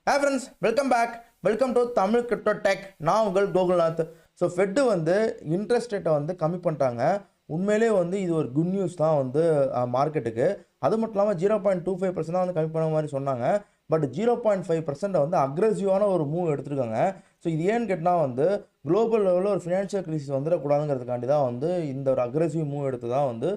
Hi friends, welcome back. Welcome to Tamil Crypto Tech. நான் உங்கள் Gokulnath. So Fed வந்து interest ரேட்டை வந்து கம்மி பண்ணிட்டாங்க. உண்மையிலே வந்து இது ஒரு குட் நியூஸ் தான் வந்து மார்க்கெட்டுக்கு. அது மட்டும் இல்லாமல் 0.25% தான் வந்து கம்மி பண்ண மாதிரி சொன்னாங்க. பட் 0.5% வந்து அக்ரெசிவான ஒரு மூவ் எடுத்திருக்காங்க. ஸோ இது ஏன்னு கேட்டால் வந்து குளோபல் லெவலில் ஒரு ஃபினான்ஷியல் கிரைசிஸ் வந்துடக்கூடாதுங்கிறதுக்காண்டி தான் வந்து இந்த ஒரு அக்ரெசிவ் மூவ் எடுத்து தான் வந்து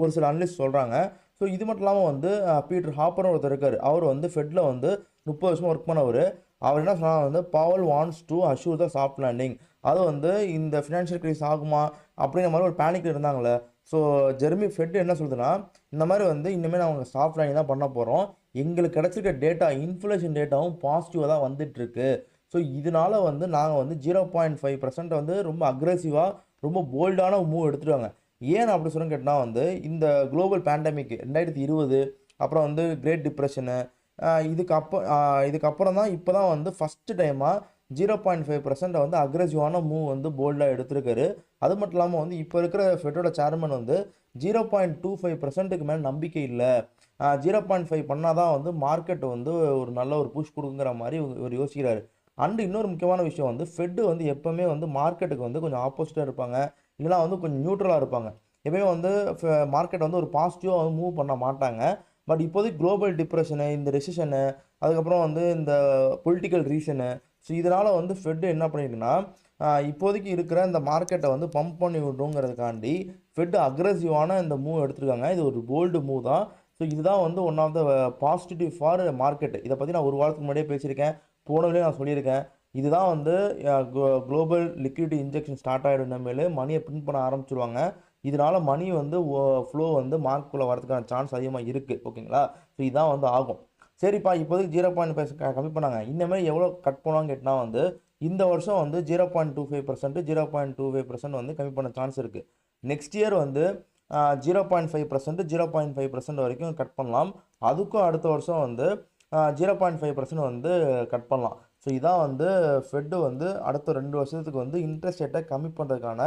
ஒரு சில அனலிஸ்ட் சொல்கிறாங்க. ஸோ இது மட்டும் இல்லாமல் வந்து பீட்டர் ஹாப்பர்னு ஒருத்தர் இருக்கார். அவர் வந்து ஃபெட்டில் வந்து 30 வருஷமாக ஒர்க் பண்ணவர். அவர் என்ன சொன்னால் வந்து Powell wants to assure the soft landing. அது வந்து இந்த ஃபினான்ஷியல் கிரைஸ் ஆகுமா அப்படிங்கிற மாதிரி ஒரு பேனிக்கில் இருந்தாங்களே. ஸோ ஜெர்மி ஃபெட் என்ன சொல்லுதுன்னா, இந்த மாதிரி வந்து இனிமேல் நாங்கள் சாஃப்ட் லேண்டிங் தான் பண்ண போகிறோம். எங்களுக்கு கிடச்சிருக்க டேட்டா இன்ஃப்ளேஷன் டேட்டாவும் பாசிட்டிவாக தான் வந்துட்டுருக்கு. ஸோ இதனால வந்து நாங்கள் வந்து 0.5% வந்து ரொம்ப அக்ரெசிவாக ரொம்ப போல்டான மூவ் எடுத்துருவாங்க. ஏன் அப்படி சொல்லணும்னு கேட்டால் வந்து இந்த குளோபல் பேண்டமிக் 2020 அப்புறம் வந்து கிரேட் டிப்ரெஷனு இதுக்கப்புறம் தான் இப்போ தான் வந்து ஃபஸ்ட்டு டைமாக 0.5% வந்து அக்ரெசிவான மூவ் வந்து போல்டாக எடுத்திருக்காரு. அது மட்டும் இல்லாமல் வந்து இப்போ இருக்கிற ஃபெட்டோட சேர்மன் வந்து 0.25%க்கு மேலே நம்பிக்கை இல்லை, 0.5 பண்ணால் தான் வந்து மார்க்கெட் வந்து ஒரு நல்ல ஒரு புஷ் கொடுக்குங்கிற மாதிரி இவர் யோசிக்கிறாரு. அண்டு இன்னொரு முக்கியமான விஷயம் வந்து ஃபெட்டு வந்து எப்போவுமே வந்து மார்க்கெட்டுக்கு வந்து கொஞ்சம் ஆப்போசிட்டாக இருப்பாங்க, இல்லைனா வந்து கொஞ்சம் நியூட்ரலாக இருப்பாங்க. எப்பயுமே வந்து மார்க்கெட் வந்து ஒரு பாசிட்டிவாக வந்து மூவ் பண்ண மாட்டாங்க. பட் இப்போதைக்கு குளோபல் டிப்ரெஷனு, இந்த ரெசிஷனு, அதுக்கப்புறம் வந்து இந்த பொலிட்டிக்கல் ரீசனு, ஸோ இதனால் வந்து ஃபெட்டு என்ன பண்ணியிருக்குன்னா இப்போதைக்கு இருக்கிற இந்த மார்க்கெட்டை வந்து பம்ப் பண்ணி விடுங்கிறதுக்காண்டி ஃபெட்டு அக்ரெசிவான இந்த மூவ் எடுத்திருக்காங்க. இது ஒரு போல்டு மூவ் தான். ஸோ இதுதான் வந்து one of the positive for market. இதை பற்றி நான் ஒரு வாரத்துக்கு முன்னாடியே பேசியிருக்கேன், போனதுலேயே நான் சொல்லியிருக்கேன். இதுதான் வந்து குளோபல் லிக்விடிட்டி இன்ஜெக்ஷன் ஸ்டார்ட் ஆகிடும். நம்மளே மணியை பிரிண்ட் பண்ண ஆரம்பிச்சிருவாங்க. இதனால் மணி வந்து ஃப்ளோ வந்து மார்க்குள்ளே வரதுக்கான சான்ஸ் அதிகமாக இருக்குது. ஓகேங்களா? ஸோ இதுதான் வந்து ஆகும். சரிப்பா, இப்போதைக்கு 0.5 கம்மி பண்ணாங்க. இந்தமாதிரி எவ்வளோ கட் பண்ணுவாங்க கேட்டால் வந்து இந்த வருஷம் வந்து 0.25% 0.25% வந்து கம்மி பண்ண சான்ஸ் இருக்குது. நெக்ஸ்ட் இயர் வந்து 0.5% 0.5% வரைக்கும் கட் பண்ணலாம். அதுக்கும் அடுத்த வருஷம் வந்து 0.5% வந்து கட் பண்ணலாம். ஸோ இதான் வந்து ஃபெட்டு வந்து அடுத்த 2 வருஷத்துக்கு வந்து இன்ட்ரெஸ்ட் ரேட்டை கம்மி பண்ணுறதுக்கான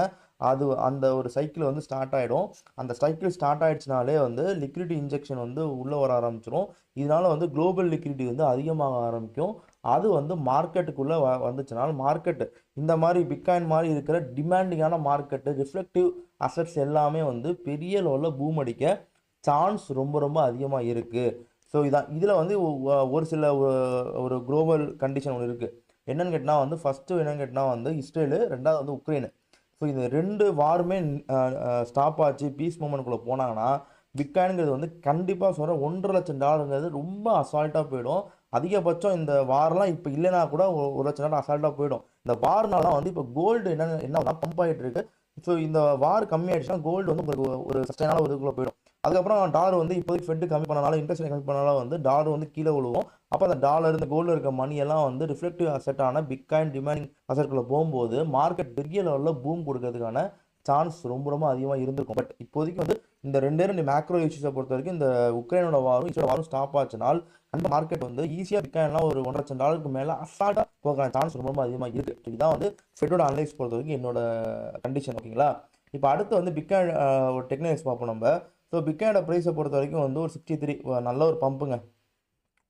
அந்த ஒரு சைக்கிள் வந்து ஸ்டார்ட் ஆகிடும். அந்த சைக்கிள் ஸ்டார்ட் ஆகிடுச்சினாலே வந்து லிக்விடிட்டி இன்ஜெக்ஷன் வந்து உள்ளே வர ஆரம்பிச்சிடும். இதனால் வந்து குளோபல் லிக்விடிட்டி வந்து அதிகமாக ஆரம்பிக்கும். அது வந்து மார்க்கெட்டுக்குள்ளே வந்துச்சுனால மார்க்கெட்டு இந்த மாதிரி பிட்காயின் மாதிரி இருக்கிற டிமாண்டிங்கான மார்க்கெட்டு ரிஃப்ளெக்டிவ் அசட்ஸ் எல்லாமே வந்து பெரிய லெவலில் பூம் அடிக்க சான்ஸ் ரொம்ப ரொம்ப அதிகமாக இருக்குது. ஸோ இதில் வந்து ஒரு சில ஒரு குளோபல் கண்டிஷன் ஒன்று இருக்குது. என்னென்னு கேட்டால் வந்து ஃபஸ்ட்டு என்னென்னு கேட்டால் வந்து இஸ்ரேலு, ரெண்டாவது வந்து உக்ரைனு. ஸோ இந்த 2 வாருமே ஸ்டாப் ஆச்சு, பீஸ் மூமெண்ட்குள்ளே போனாங்கன்னா பிட்காயினுங்கிறது வந்து கண்டிப்பாக சொல்கிறேன் $1,00,000 ரொம்ப அசால்ட்டாக போயிடும். அதிகபட்சம் இந்த வாரெலாம் இப்போ இல்லைனா கூட $1,00,000 அசால்ட்டாக போயிடும். இந்த வார்னால தான் வந்து இப்போ கோல்டு என்ன பம்ப் ஆகிட்டு இருக்கு. ஸோ இந்த வார் கம்மியாகிடுச்சுன்னா கோல்டு வந்து உங்களுக்கு ஒரு சஸ்டைனான ஒரு இதுக்குள்ளே போயிடும். அதுக்கப்புறம் டாலர் வந்து இப்போதைக்கு ஃபெட்டு கம்மி பண்ணனால, இன்ட்ரெஸ்ட் கம்மி பண்ணனால வந்து டாலர் வந்து கீழே விழுவும். அப்போ அந்த டாலர் இந்த கோல்டில் இருக்க மணியெல்லாம் வந்து ரிஃப்ளெக்டிவ் அசெட்டான பிட்காயின் டிமாண்டிங் அசெட்குள்ளே போகும்போது மார்க்கெட் பெரிய லெவலில் பூம் கொடுக்கறதுக்கான சான்ஸ் ரொம்ப ரொம்ப அதிகமாக இருந்திருக்கும். பட் இப்போதைக்கு வந்து இந்த 2 மேக்ரோ இஷ்யூஸை பொறுத்த வரைக்கும் இந்த உக்ரைனோட வாரும் இஸ்ரேலோட வாரும் ஸ்டாப் ஆச்சுனால் அந்த மார்க்கெட் வந்து ஈஸியாக பிட்காயின்லாம் ஒரு $1,00,000 மேலே அசால்ட்டாக போகிற சான்ஸ் ரொம்ப ரொம்ப அதிகமாக இருக்குது. இதுதான் வந்து ஃபெட்டோட அனலைஸ் பொறுத்த வரைக்கும் என்னோட கண்டிஷன். ஓகேங்களா? இப்போ அடுத்து வந்து பிட்காயின் ஒரு டெக்னிக்ஸ் பார்ப்போம் நம்ம. ஸோ பிட்காயினோட ப்ரைஸை பொறுத்த வரைக்கும் வந்து ஒரு 63 நல்ல ஒரு பம்புங்க.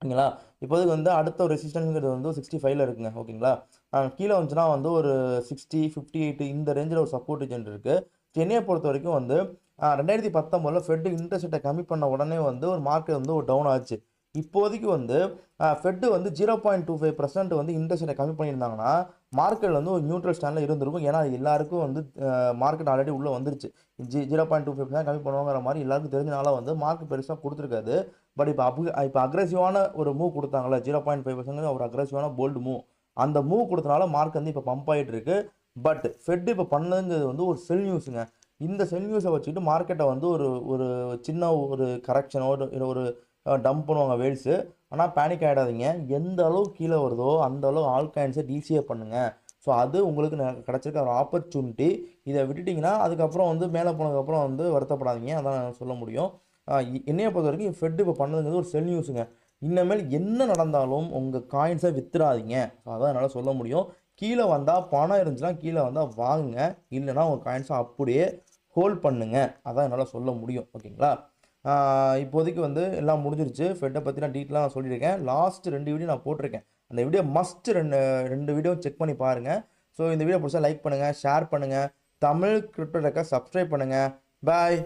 ஓகேங்களா? இப்போதைக்கு வந்து அடுத்த ஒரு ரெசிஸ்டன்ஸுங்கிறது வந்து 65ல் இருக்குங்க. ஓகேங்களா? கீழே வந்துச்சுன்னா வந்து ஒரு 60, 58 இந்த ரேஞ்சில் ஒரு சப்போர்ட் ரீஜன் இருக்குது. சென்னையை பொறுத்த வரைக்கும் வந்து 2019 ஃபெட்டு இன்ட்ரெஸ்ட் ரேட்டை கம்மி பண்ண உடனே வந்து ஒரு மார்க்கெட் வந்து ஒரு டவுன் ஆச்சு. இப்போதைக்கு வந்து ஃபெட்டு வந்து 0.25% வந்து இன்ட்ரெஸ்ட் ரேட்டை கம்மி பண்ணியிருந்தாங்கன்னா மார்க்கெட் வந்து ஒரு நியூட்ரல் ஸ்டாண்டில் இருந்திருக்கும். ஏன்னா எல்லாருக்கும் வந்து மார்க்கெட் ஆல்ரெடி உள்ளே வந்துருச்சு. 0.25% கம்மி பண்ணுவாங்கிற மாதிரி எல்லாருக்கும் தெரிஞ்சனால வந்து மார்க்கெட் பெருசாக கொடுத்துருக்காது. பட் இப்போ அக்ரெசிவான ஒரு மூவ் கொடுத்தாங்களே, 0.5% ஒரு அக்ரெசிவான போல்டு மூவ். அந்த மூவ் கொடுத்தனால மார்க்கெட் வந்து இப்போ பம்ப் ஆகிட்டு இருக்கு. பட் ஃபெட் இப்போ பண்ணதுங்கிறது வந்து ஒரு செல் நியூஸுங்க. இந்த செல் நியூஸை வச்சுக்கிட்டு மார்க்கெட்டை வந்து ஒரு சின்ன ஒரு கரெக்ஷனோ ஒரு டம்ப் பண்ணுவாங்க வேல்ஸு. ஆனால் பேனிக் ஆகிடாதீங்க. எந்த அளவு கீழே வருதோ அந்த அளவு ஆல் காயின்ஸை டிசிஏ பண்ணுங்கள். ஸோ அது உங்களுக்கு கிடச்சிருக்க ஒரு ஆப்பர்ச்சுனிட்டி. இதை விட்டுட்டிங்கன்னா அதுக்கப்புறம் வந்து மேலே போனதுக்கப்புறம் வந்து வருத்தப்படாதீங்க. அதான் நான் சொல்ல முடியும். என்னையை பொறுத்த வரைக்கும் ஃபெட் இப்போ பண்ணதுங்கிறது ஒரு செல் நியூஸுங்க. இனிமேல் என்ன நடந்தாலும் உங்கள் காயின்ஸை வித்துறாதீங்க. ஸோ அதான் என்னால் சொல்ல முடியும். கீழே வந்தால் பணம் இருந்துச்சுன்னா கீழே வந்தால் வாங்குங்க, இல்லைனா உங்கள் காயின்ஸை அப்படியே ஹோல்ட் பண்ணுங்க. அதான் என்னால் சொல்ல முடியும். ஓகேங்களா? இப்போதைக்கு வந்து எல்லாம் முடிஞ்சிருச்சு. ஃபெட்டை பற்றி நான் டீட்டெயிலாக நான் சொல்லியிருக்கேன். லாஸ்ட் 2 வீடியோ நான் போட்டிருக்கேன். அந்த வீடியோ மஸ்ட் ரெண்டு வீடியோ செக் பண்ணி பாருங்கள். ஸோ இந்த வீடியோ பிடிச்சா லைக் பண்ணுங்கள், ஷேர் பண்ணுங்கள், தமிழ் கிரிப்டோ டெக்கை சப்ஸ்கிரைப் பண்ணுங்கள். பாய்.